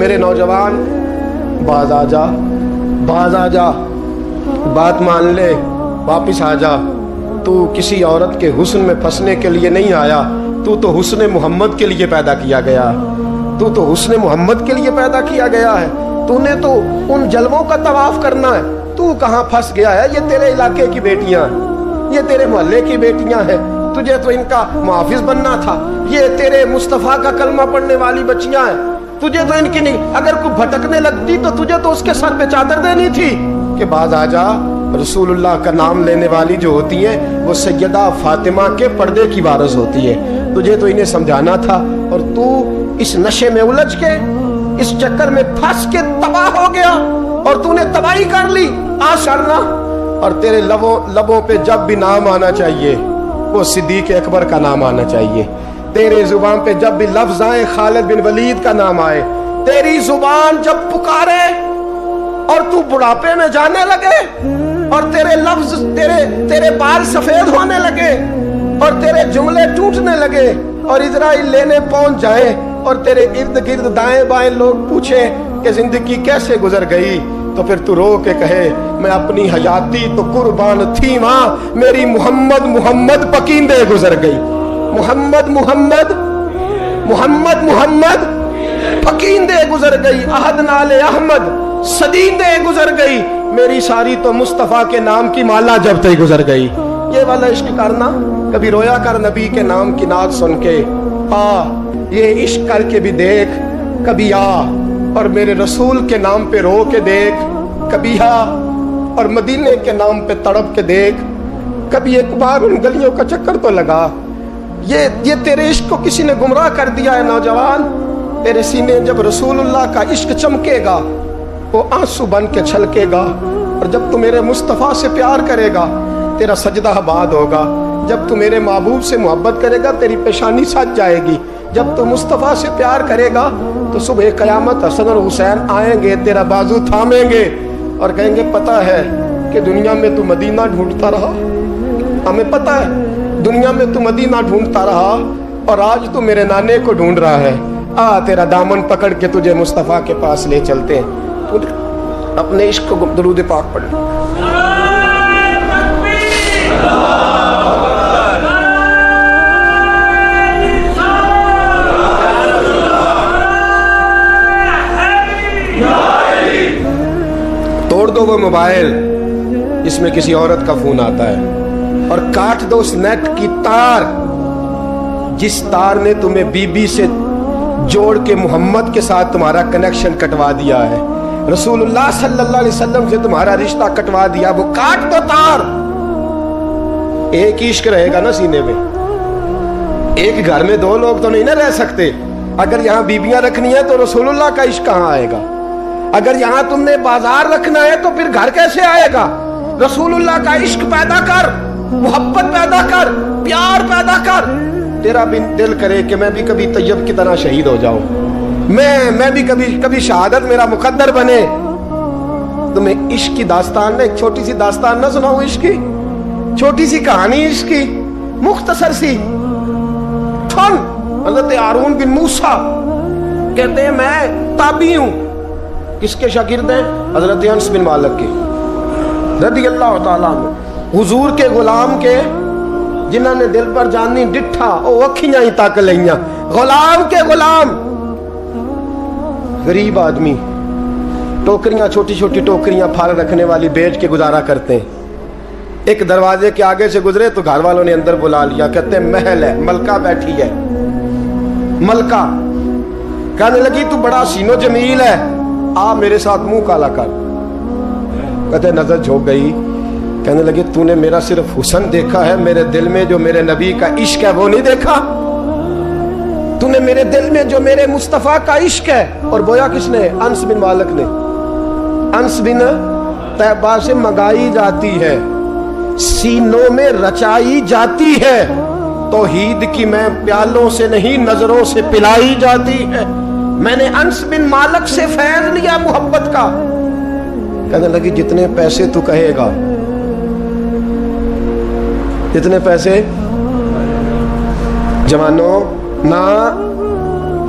میرے نوجوان باز آ جا، باز آ جا، بات مان لے، واپس آ جا۔ تو کسی عورت کے حسن میں پھنسنے کے لیے نہیں آیا، تو حسن محمد کے لیے پیدا کیا گیا، تو حسن محمد کے لیے پیدا کیا گیا ہے۔ تو نے تو ان جلووں کا طواف کرنا ہے، تو کہاں پھنس گیا ہے؟ یہ تیرے علاقے کی بیٹیاں ہیں، یہ تیرے محلے کی بیٹیاں ہیں، تجھے تو ان کا محافظ بننا تھا۔ یہ تیرے مصطفیٰ کا کلمہ پڑھنے والی بچیاں ہیں، تجھے تو ان کی نہیں، اگر کوئی بھٹکنے لگتی تو تجھے تو اس کے سر پہ چادر دینی تھی کہ باز آ جا۔ رسول اللہ کا نام لینے والی جو ہوتی ہیں وہ سیدہ فاطمہ کے پردے کی وارث ہوتی ہے، تجھے تو انہیں سمجھانا تھا، اور تو اس نشے میں الجھ کے، اس چکر میں پھنس کے تباہ ہو گیا، اور تو نے تباہی کر لی۔ آ شرنا، اور تیرے لبوں پہ جب بھی نام آنا چاہیے وہ صدیق اکبر کا نام آنا چاہیے، تیرے زبان پہ جب بھی لفظ آئے خالد بن ولید کا نام آئے، تیری زبان جب پکارے اور تو بڑھاپے میں جانے لگے اور تیرے لفظ تیرے بال سفید ہونے لگے اور تیرے جملے ٹوٹنے لگے اور اسرائیل لینے پہنچ جائیں اور تیرے ارد گرد دائیں بائیں لوگ پوچھیں کہ زندگی کیسے گزر گئی، تو پھر تو رو کے کہے میں اپنی حیاتی تو قربان تھی ماں، میری محمد محمد پکیندے گزر گئی، محمد محمد محمد محمد پکیندے گزر گئی، عہد نال احمد صدیندے گزر گئی، میری ساری تو مصطفیٰ کے نام کی مالا جب تک گزر گئی۔ یہ والا عشق کرنا، کبھی رویا کر نبی کے نام کی نعت سن کے، آ یہ عشق کر کے بھی دیکھ، کبھی آ اور میرے رسول کے نام پہ رو کے دیکھ، کبھی آ اور مدینے کے نام پہ تڑپ کے دیکھ، کبھی ایک بار ان گلیوں کا چکر تو لگا۔ یہ تیرے عشق کو کسی نے گمراہ کر دیا ہے نوجوان۔ تیرے سینے جب رسول اللہ کا عشق چمکے گا وہ آنسو بن کے چھلکے گا، اور جب تو میرے مصطفیٰ سے پیار کرے گا تیرا سجدہ آباد ہوگا، جب تو میرے محبوب سے محبت کرے گا تیری پیشانی سج جائے گی، جب تو مصطفیٰ سے پیار کرے گا تو صبح قیامت حسن اور حسین آئیں گے، تیرا بازو تھامیں گے اور کہیں گے پتہ ہے کہ دنیا میں تو مدینہ ڈھونڈتا رہا، ہمیں پتہ ہے دنیا میں تو مدینہ ڈھونڈتا رہا اور آج تو میرے نانے کو ڈھونڈ رہا ہے، آ تیرا دامن پکڑ کے تجھے مصطفیٰ کے پاس لے چلتے ہیں۔ اپنے عشق کو درود پاک پڑھ۔ توڑ دو وہ موبائل جس میں کسی عورت کا فون آتا ہے، اور کاٹ دو اس نیٹ کی تار جس تار نے تمہیں بی بی سے جوڑ کے محمد کے ساتھ تمہارا کنیکشن کٹوا دیا ہے، رسول اللہ صلی اللہ علیہ وسلم سے تمہارا رشتہ کٹوا دیا، وہ کاٹ دو تار۔ ایک ہی عشق رہے گا نا سینے میں، ایک گھر میں دو لوگ تو نہیں نہ رہ سکتے، اگر یہاں بیبیاں رکھنی ہے تو رسول اللہ کا عشق کہاں آئے گا؟ اگر یہاں تم نے بازار رکھنا ہے تو پھر گھر کیسے آئے گا؟ رسول اللہ کا عشق پیدا کر، محبت پیدا کر، پیار پیدا کر۔ تیرا بھی دل کرے کہ میں بھی کبھی طیب کی طرح شہید ہو جاؤں، میں بھی کبھی شہادت میرا مقدر بنے۔ تمہیں عشق کی داستان ایک چھوٹی سی داستان نہ سناؤں، عشق کی چھوٹی سی کہانی، عشق کی مختصر سی۔ حضرت ہارون بن موسیٰ کہتے ہیں میں تابعی ہوں، کس کے شاگرد ہیں؟ حضرت انس بن مالک کے رضی اللہ تعالیٰ عنہ، حضور کے غلام کے، جنہوں نے دل پر جانی ڈٹھا او اکھیاں ہی تک لئیاں، غلام کے غلام، غریب آدمی، ٹوکریاں چھوٹی چھوٹی ٹوکریاں پھال رکھنے والی بیچ کے گزارا کرتے ہیں۔ ایک دروازے کے آگے سے گزرے تو گھر والوں نے اندر بلا لیا، کہتے ہیں محل ہے، ملکہ بیٹھی ہے، ملکہ کہنے لگی تو بڑا حسین و جمیل ہے، آ میرے ساتھ منہ کالا کر۔ کہتے نظر جھوک گئی، کہنے لگی تو نے میرا صرف حسن دیکھا ہے، میرے دل میں جو میرے نبی کا عشق ہے وہ نہیں دیکھا؟ تو نے میرے دل میں جو میرے مصطفیٰ کا عشق ہے، اور بویا کس نے؟ انس بن مالک نے۔ انس بن طیبہ سے منگائی جاتی ہے، سینوں میں رچائی جاتی ہے، توحید کی میں پیالوں سے نہیں نظروں سے پلائی جاتی ہے۔ میں نے انس بن مالک سے فیض لیا محبت کا۔ کہنے لگی جتنے پیسے تو کہے گا، جتنے پیسے، جوانوں نہ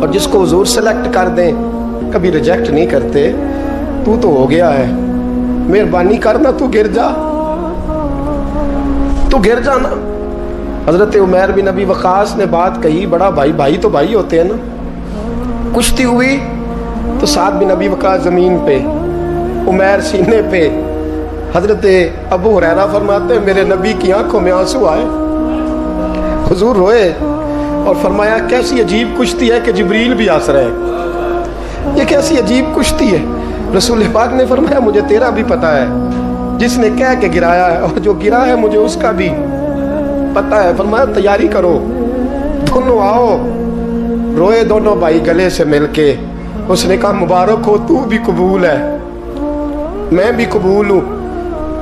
اور جس کو حضور سلیکٹ کر دیں کبھی ریجیکٹ نہیں کرتے. تو ہو گیا ہے, مہربانی کرنا تو گر جا, تو گر جانا. حضرت عمیر بن ابی وقاص نے بات کہی, بڑا بھائی, بھائی تو بھائی ہوتے ہیں نا. کشتی ہوئی تو سعد بن ابی وقاص زمین پہ, عمیر سینے پہ. حضرت ابو ہریرہ فرماتے ہیں میرے نبی کی آنکھوں میں آنسو آئے. حضور روئے اور فرمایا کیسی عجیب کشتی ہے کہ جبریل بھی ہنس رہے ہیں, یہ کیسی عجیب کشتی ہے. رسول پاک نے فرمایا مجھے تیرا بھی پتہ ہے, جس نے کہہ کے گرایا ہے اور جو گرا ہے مجھے اس کا بھی پتہ ہے. فرمایا تیاری کرو, دونوں آؤ. روئے دونوں بھائی گلے سے مل کے. اس نے کہا مبارک ہو, تو بھی قبول ہے, میں بھی قبول ہوں.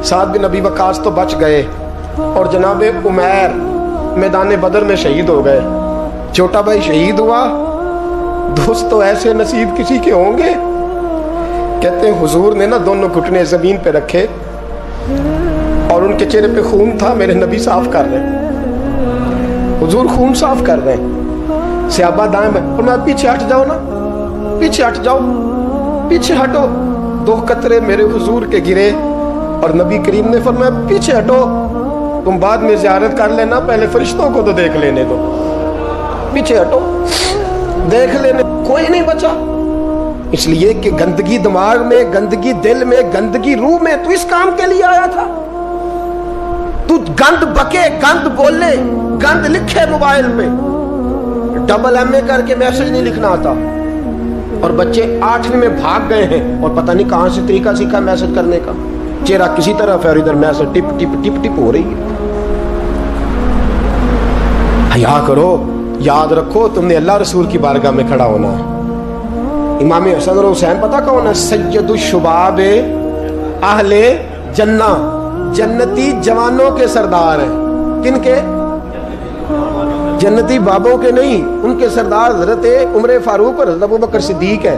سعد بن ابی وقاص تو بچ گئے اور جناب عمیر میدان بدر میں شہید ہو گئے. چھوٹا بھائی شہید ہوا, دوست تو ایسے نصیب کسی کے ہوں گے. کہتے ہیں حضور نے نا دونوں گھٹنے زمین پہ رکھے اور ان کے چہرے پہ خون تھا. میرے نبی صاف کر رہے ہیں, حضور خون صاف کر رہے ہیں. صحابہ دائیں میں فرمایا پیچھے ہٹ جاؤ نا, پیچھے ہٹ جاؤ, پیچھے ہٹو. 2 قطرے میرے حضور کے گرے اور نبی کریم نے فرمایا پیچھے ہٹو, تم بعد میں زیارت کر لینا, پہلے فرشتوں کو تو دیکھ لینے دو. پیچھے ہٹو, دیکھ لینے. کوئی نہیں بچا, اس لیے کہ گندگی دماغ میں, گندگی دل میں, گندگی روح میں. تو اس کام کے لیے آیا تھا. تو گند بکے, گند بولے, گند لکھے موبائل پہ, ڈبل MA کر کے میسج نہیں لکھنا آتا. اور بچے 8ویں میں بھاگ گئے ہیں اور پتہ نہیں کہاں سے طریقہ سیکھا میسج کرنے کا. چہرہ کسی طرف ہے اور ادھر میسج ٹپ ٹپ ٹپ ٹپ ہو رہی ہے. حیا کرو, یاد رکھو تم نے اللہ رسول کی بارگاہ میں کھڑا ہونا ہے. امام حسن اور حسین پتہ کون ہے؟ سید الشباب اہل جنہ, جنتی جوانوں کے سردار ہیں. کن کے؟ جنتی بابوں کے نہیں, ان کے سردار حضرت عمر فاروق اور حضرت ابوبکر صدیق ہے.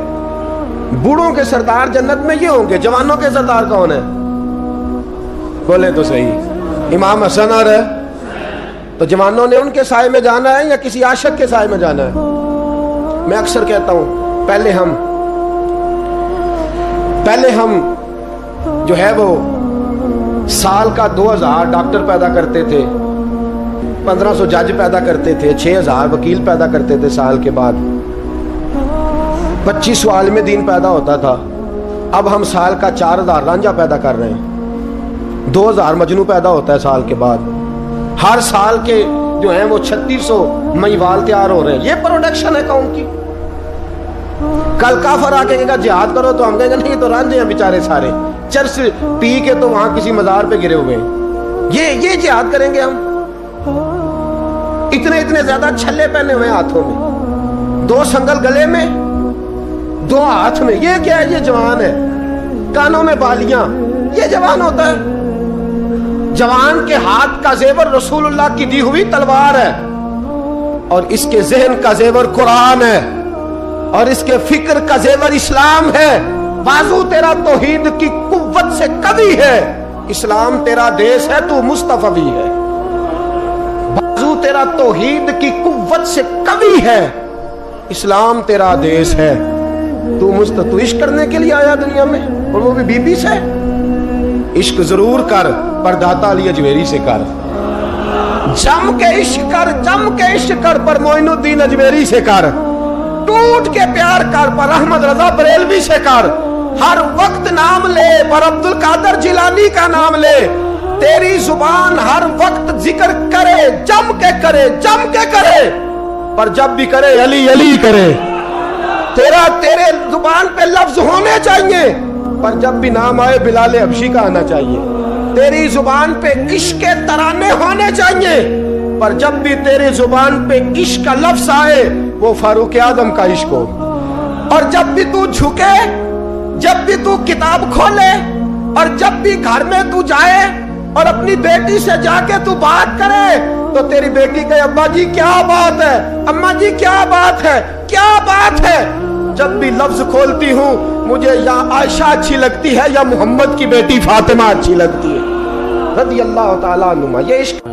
بوڑھوں کے سردار جنت میں یہ ہوں گے. جوانوں کے سردار کون ہے؟ بولے تو صحیح. امام حسن اور تو جوانوں نے ان کے سائے میں جانا ہے یا کسی عاشق کے سائے میں جانا ہے؟ میں اکثر کہتا ہوں پہلے ہم جو ہے وہ سال کا 2000 ڈاکٹر پیدا کرتے تھے, 1500 جج پیدا کرتے تھے, 6000 وکیل پیدا کرتے تھے. سال کے بعد 25 عالم دین پیدا ہوتا تھا. اب ہم سال کا 4000 رانجھا پیدا کر رہے ہیں, 2000 مجنو پیدا ہوتا ہے سال کے بعد. ہر سال کے جو ہیں وہ 3600 میوال تیار ہو رہے ہیں. یہ پروڈکشن ہے قوم کی. کل کافر آ کے کہے گا جہاد کرو تو ہم کہیں گے نہیں, تو رانجھے ہیں بیچارے سارے, چرس پی کے تو وہاں کسی مزار پہ گرے ہوئے ہیں. یہ جہاد کریں گے ہم؟ اتنے زیادہ چھلے پہنے ہوئے ہاتھوں میں, 2 سنگل گلے میں, 2 ہاتھ میں. یہ کیا ہے؟ یہ جوان ہے. کانوں میں بالیاں, یہ جوان ہوتا ہے؟ جوان کے ہاتھ کا زیور رسول اللہ کی دی ہوئی تلوار ہے, اور اس کے ذہن کا زیور قرآن ہے, اور اس کے فکر کا زیور اسلام ہے. بازو تیرا توحید کی قوت سے قوی ہے, اسلام تیرا دیس ہے, تو مصطفی ہے. بازو تیرا توحید کی قوت سے قوی ہے, اسلام تیرا دیس ہے, تو عشق کرنے کے لیے آیا دنیا میں, اور وہ بھی بی بی سے. عشق ضرور کر, پر داتا علی اجمیری سے کر. جم کے عشق کر, جم کے عشق کر, پر معین الدین اجمیری سے کر. ٹوٹ کے پیار کر, پر احمد رضا بریلوی سے کر. ہر وقت نام لے, پر عبد القادر جیلانی کا نام لے. تیری زبان ہر وقت ذکر کرے, جم کے کرے, جم کے کرے, پر جب بھی کرے علی علی کرے. تیرے زبان پہ لفظ ہونے چاہیے, پر جب بھی نام آئے بلال حبشی کا آنا چاہیے. تیری زبان پہ عشق کے ترانے ہونے چاہیے, پر جب بھی تیرے زبان پہ عشق کا لفظ آئے وہ فاروق اعظم کا عشق ہو. اور جب بھی تو جھکے, جب بھی تو کتاب کھولے, اور جب بھی گھر میں تو جائے اور اپنی بیٹی سے جا کے تو بات کرے, تو تیری بیٹی کہے ابا جی کیا بات ہے, اماں جی کیا بات ہے, کیا بات ہے. جب بھی لفظ کھولتی ہوں مجھے یا عائشہ اچھی لگتی ہے یا محمد کی بیٹی فاطمہ اچھی لگتی ہے, رضی اللہ تعالیٰ عنہما. یہ عشق